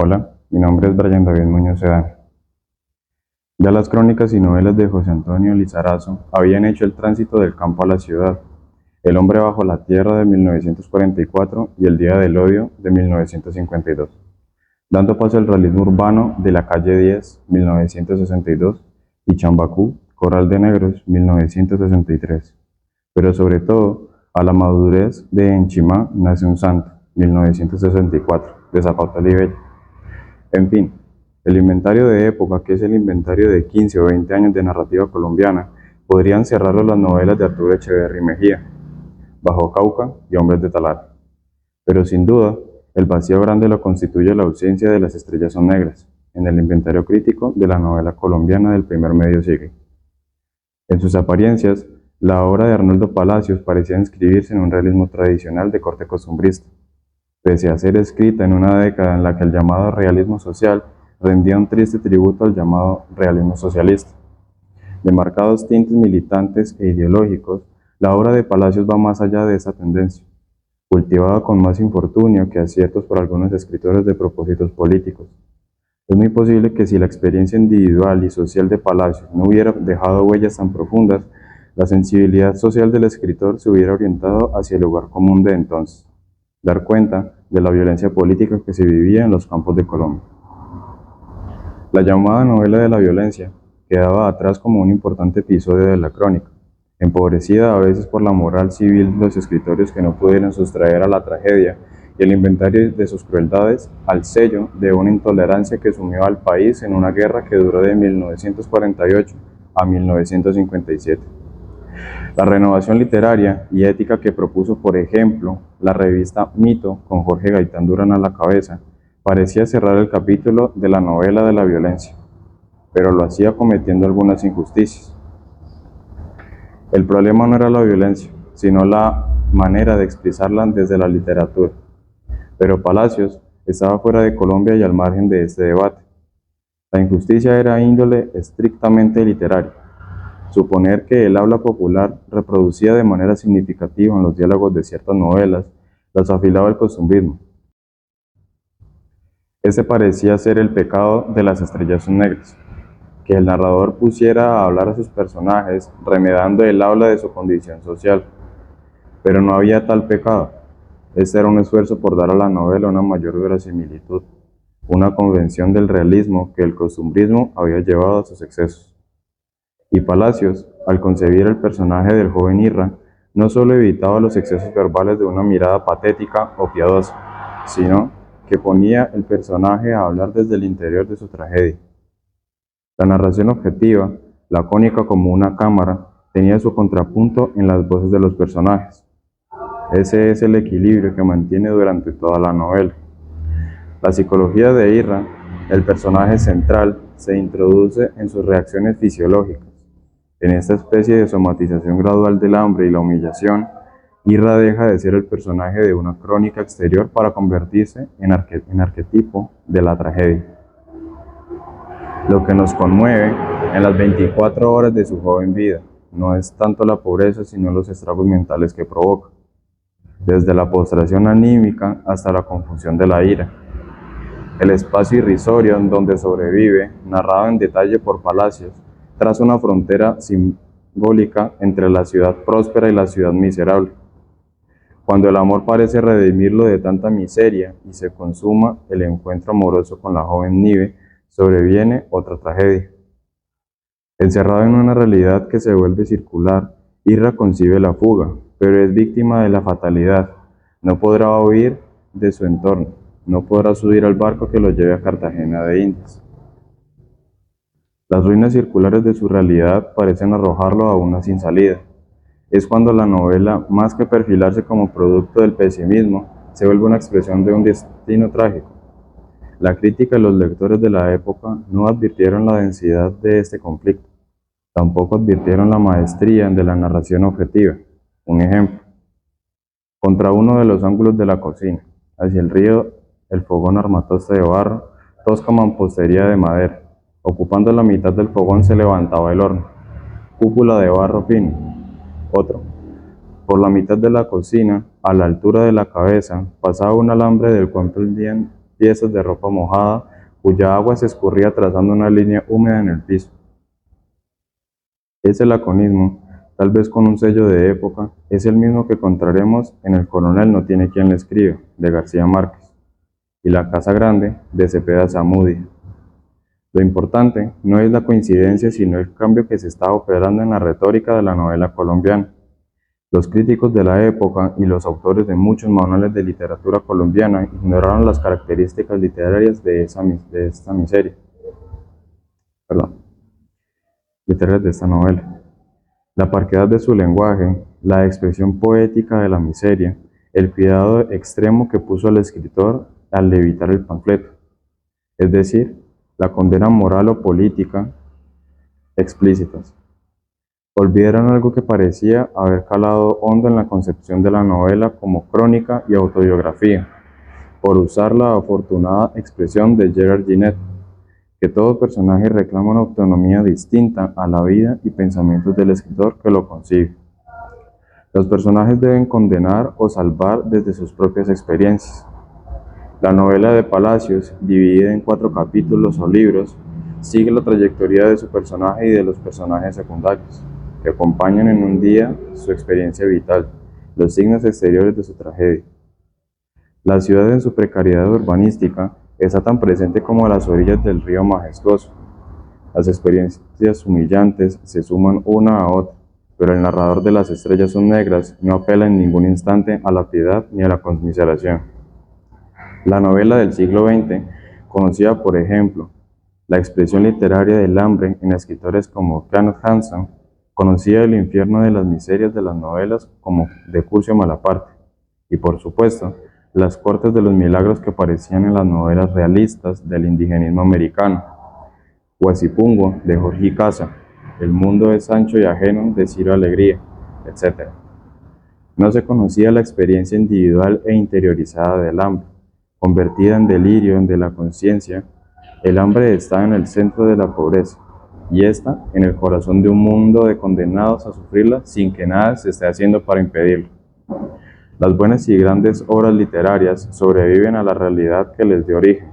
Hola, mi nombre es Brian David Muñoz Sedano. Ya las crónicas y novelas de José Antonio Lizarazo habían hecho el tránsito del campo a la ciudad, El hombre bajo la tierra de 1944 y El día del odio de 1952, dando paso al realismo urbano de La calle 10, 1962, y Chambacú, Corral de Negros, 1963, pero sobre todo a la madurez de En Chimá nace un santo, 1964, de Zapata Olivella. En fin, el inventario de época, que es el inventario de 15 o 20 años de narrativa colombiana, podrían cerrarlo las novelas de Arturo Echeverry Mejía, Bajo Cauca y Hombres de Talara. Pero sin duda, el vacío grande lo constituye la ausencia de Las estrellas son negras, en el inventario crítico de la novela colombiana del primer medio siglo. En sus apariencias, la obra de Arnoldo Palacios parecía inscribirse en un realismo tradicional de corte costumbrista, pese a ser escrita en una década en la que el llamado realismo social rendía un triste tributo al llamado realismo socialista. De marcados tintes militantes e ideológicos, la obra de Palacios va más allá de esa tendencia, cultivada con más infortunio que aciertos por algunos escritores de propósitos políticos. Es muy posible que si la experiencia individual y social de Palacios no hubiera dejado huellas tan profundas, la sensibilidad social del escritor se hubiera orientado hacia el lugar común de entonces, dar cuenta de la violencia política que se vivía en los campos de Colombia. La llamada novela de la violencia quedaba atrás como un importante episodio de la crónica, empobrecida a veces por la moral civil de los escritores que no pudieron sustraer a la tragedia y el inventario de sus crueldades al sello de una intolerancia que sumió al país en una guerra que duró de 1948 a 1957. La renovación literaria y ética que propuso, por ejemplo, la revista Mito, con Jorge Gaitán Durán a la cabeza, parecía cerrar el capítulo de la novela de la violencia, pero lo hacía cometiendo algunas injusticias. El problema no era la violencia, sino la manera de expresarla desde la literatura. Pero Palacios estaba fuera de Colombia y al margen de este debate. La injusticia era índole estrictamente literaria. Suponer que el habla popular reproducía de manera significativa en los diálogos de ciertas novelas las afilaba el costumbrismo. Ese parecía ser el pecado de Las estrellas son negras, que el narrador pusiera a hablar a sus personajes remedando el habla de su condición social. Pero no había tal pecado. Este era un esfuerzo por dar a la novela una mayor verosimilitud, una convención del realismo que el costumbrismo había llevado a sus excesos. Y Palacios, al concebir el personaje del joven Irra, no solo evitaba los excesos verbales de una mirada patética o piadosa, sino que ponía el personaje a hablar desde el interior de su tragedia. La narración objetiva, lacónica como una cámara, tenía su contrapunto en las voces de los personajes. Ese es el equilibrio que mantiene durante toda la novela. La psicología de Irra, el personaje central, se introduce en sus reacciones fisiológicas. En esta especie de somatización gradual del hambre y la humillación, Irra deja de ser el personaje de una crónica exterior para convertirse en arquetipo de la tragedia. Lo que nos conmueve en las 24 horas de su joven vida no es tanto la pobreza, sino los estragos mentales que provoca, desde la postración anímica hasta la confusión de la ira. El espacio irrisorio en donde sobrevive, narrado en detalle por Palacios, traza una frontera simbólica entre la ciudad próspera y la ciudad miserable. Cuando el amor parece redimirlo de tanta miseria y se consuma el encuentro amoroso con la joven Nive, sobreviene otra tragedia. Encerrado en una realidad que se vuelve circular, Irra concibe la fuga, pero es víctima de la fatalidad. No podrá huir de su entorno, no podrá subir al barco que lo lleve a Cartagena de Indias. Las ruinas circulares de su realidad parecen arrojarlo a una sin salida. Es cuando la novela, más que perfilarse como producto del pesimismo, se vuelve una expresión de un destino trágico. La crítica y los lectores de la época no advirtieron la densidad de este conflicto, tampoco advirtieron la maestría de la narración objetiva. Un ejemplo: contra uno de los ángulos de la cocina, hacia el río, el fogón armatoste de barro, tosca mampostería de madera. Ocupando la mitad del fogón se levantaba el horno, cúpula de barro fino. Otro: por la mitad de la cocina, a la altura de la cabeza, pasaba un alambre del cual pendían piezas de ropa mojada cuya agua se escurría trazando una línea húmeda en el piso. Ese laconismo, tal vez con un sello de época, es el mismo que encontraremos en El coronel no tiene quien le escriba, de García Márquez, y La casa grande, de Cepeda Zamudio. Lo importante no es la coincidencia, sino el cambio que se está operando en la retórica de la novela colombiana. Los críticos de la época y los autores de muchos manuales de literatura colombiana ignoraron las características literarias de esta novela. La parquedad de su lenguaje, la expresión poética de la miseria, el cuidado extremo que puso el escritor al evitar el panfleto, es decir, la condena moral o política explícitas. Olvidaron algo que parecía haber calado hondo en la concepción de la novela como crónica y autobiografía, por usar la afortunada expresión de Gerard Ginet, que todo personaje reclama una autonomía distinta a la vida y pensamientos del escritor que lo concibe. Los personajes deben condenar o salvar desde sus propias experiencias. La novela de Palacios, dividida en 4 capítulos o libros, sigue la trayectoria de su personaje y de los personajes secundarios, que acompañan en un día su experiencia vital, los signos exteriores de su tragedia. La ciudad en su precariedad urbanística está tan presente como a las orillas del río majestuoso. Las experiencias humillantes se suman una a otra, pero el narrador de Las estrellas son negras no apela en ningún instante a la piedad ni a la conmiseración. La novela del siglo XX conocía, por ejemplo, la expresión literaria del hambre en escritores como Kenneth Hanson, conocía el infierno de las miserias de las novelas como de Curcio Malaparte, y por supuesto, las cortes de los milagros que aparecían en las novelas realistas del indigenismo americano, Huasipungo de Jorge Casa, El mundo es ancho y ajeno de Ciro Alegría, etc. No se conocía la experiencia individual e interiorizada del hambre, convertida en delirio de la conciencia. El hambre está en el centro de la pobreza, y ésta en el corazón de un mundo de condenados a sufrirla sin que nada se esté haciendo para impedirlo. Las buenas y grandes obras literarias sobreviven a la realidad que les dio origen.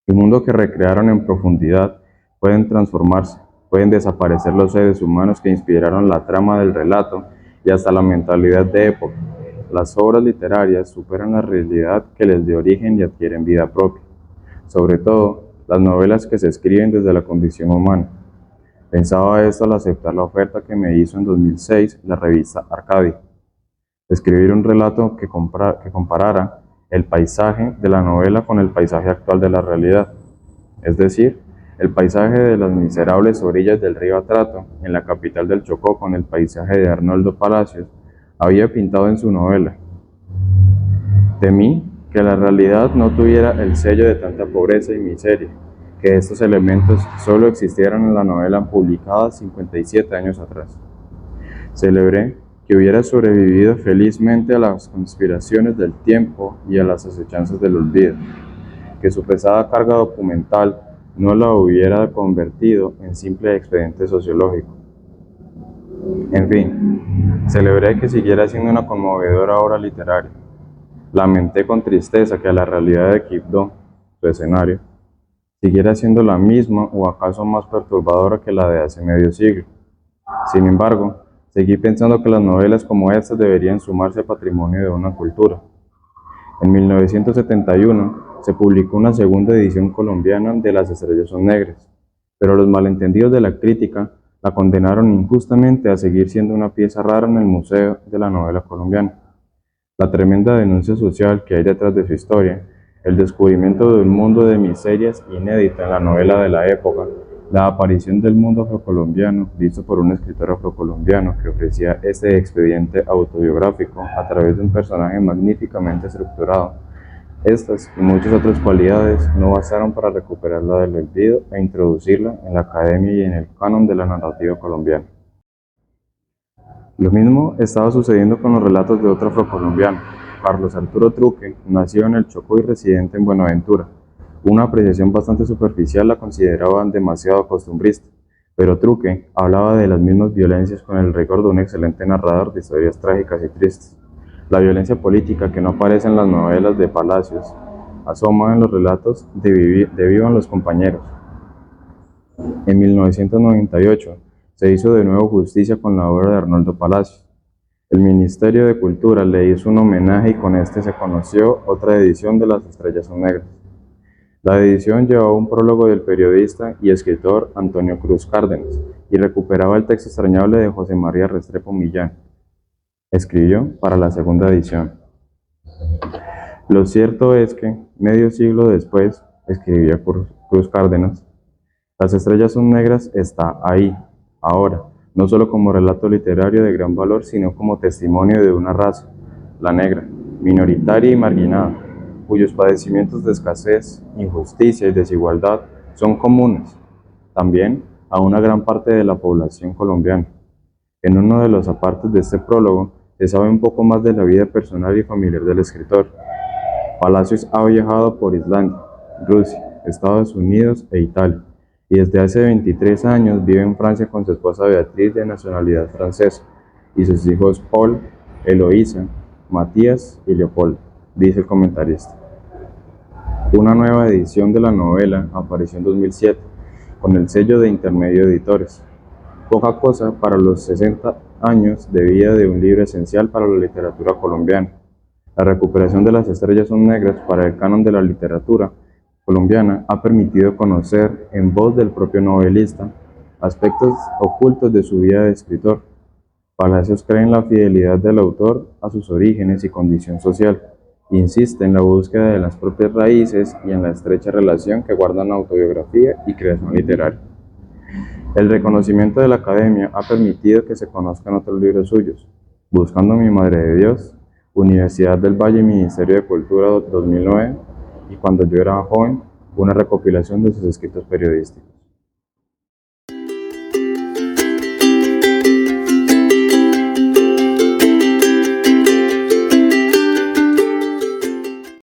El mundo que recrearon en profundidad pueden transformarse, pueden desaparecer los seres humanos que inspiraron la trama del relato y hasta la mentalidad de época. Las obras literarias superan la realidad que les dio origen y adquieren vida propia. Sobre todo, las novelas que se escriben desde la condición humana. Pensaba esto al aceptar la oferta que me hizo en 2006 la revista Arcadia. Escribir un relato que comparara el paisaje de la novela con el paisaje actual de la realidad, es decir, el paisaje de las miserables orillas del río Atrato, en la capital del Chocó, con el paisaje de Arnoldo Palacios, había pintado en su novela. Temí que la realidad no tuviera el sello de tanta pobreza y miseria, que estos elementos solo existieran en la novela publicada 57 años atrás. Celebré que hubiera sobrevivido felizmente a las conspiraciones del tiempo y a las acechanzas del olvido, que su pesada carga documental no la hubiera convertido en simple expediente sociológico. En fin, celebré que siguiera siendo una conmovedora obra literaria. Lamenté con tristeza que la realidad de Quibdó, su escenario, siguiera siendo la misma o acaso más perturbadora que la de hace medio siglo. Sin embargo, seguí pensando que las novelas como estas deberían sumarse al patrimonio de una cultura. En 1971 se publicó una segunda edición colombiana de Las estrellas son negras, pero los malentendidos de la crítica la condenaron injustamente a seguir siendo una pieza rara en el Museo de la Novela Colombiana. La tremenda denuncia social que hay detrás de su historia, el descubrimiento de un mundo de miserias inédita en la novela de la época, la aparición del mundo afrocolombiano, visto por un escritor afrocolombiano que ofrecía este expediente autobiográfico a través de un personaje magníficamente estructurado. Estas y muchas otras cualidades no bastaron para recuperarla del olvido e introducirla en la academia y en el canon de la narrativa colombiana. Lo mismo estaba sucediendo con los relatos de otro afrocolombiano, Carlos Arturo Truque, nacido en el Chocó y residente en Buenaventura. Una apreciación bastante superficial la consideraban demasiado costumbrista, pero Truque hablaba de las mismas violencias con el rigor de un excelente narrador de historias trágicas y tristes. La violencia política que no aparece en las novelas de Palacios asoma en los relatos de Vivan los compañeros. En 1998 se hizo de nuevo justicia con la obra de Arnoldo Palacios. El Ministerio de Cultura le hizo un homenaje y con este se conoció otra edición de Las estrellas son negras. La edición llevaba un prólogo del periodista y escritor Antonio Cruz Cárdenas y recuperaba el texto extrañable de José María Restrepo Millán. Escribió para la segunda edición. Lo cierto es que, medio siglo después, escribía Cruz Cárdenas, Las estrellas son negras está ahí, ahora, no solo como relato literario de gran valor, sino como testimonio de una raza, la negra, minoritaria y marginada, cuyos padecimientos de escasez, injusticia y desigualdad son comunes, también a una gran parte de la población colombiana. En uno de los apartes de este prólogo se sabe un poco más de la vida personal y familiar del escritor. Palacios ha viajado por Islandia, Rusia, Estados Unidos e Italia, y desde hace 23 años vive en Francia con su esposa Beatriz de nacionalidad francesa y sus hijos Paul, Eloísa, Matías y Leopoldo, dice el comentarista. Una nueva edición de la novela apareció en 2007 con el sello de Intermedio Editores. Poca cosa para los 60 años de vida de un libro esencial para la literatura colombiana. La recuperación de Las estrellas son negras para el canon de la literatura colombiana ha permitido conocer, en voz del propio novelista, aspectos ocultos de su vida de escritor. Palacios cree en la fidelidad del autor a sus orígenes y condición social. Insiste en la búsqueda de las propias raíces y en la estrecha relación que guardan autobiografía y creación literaria. El reconocimiento de la Academia ha permitido que se conozcan otros libros suyos: Buscando a mi Madre de Dios, Universidad del Valle y Ministerio de Cultura 2009, y Cuando yo era joven, una recopilación de sus escritos periodísticos.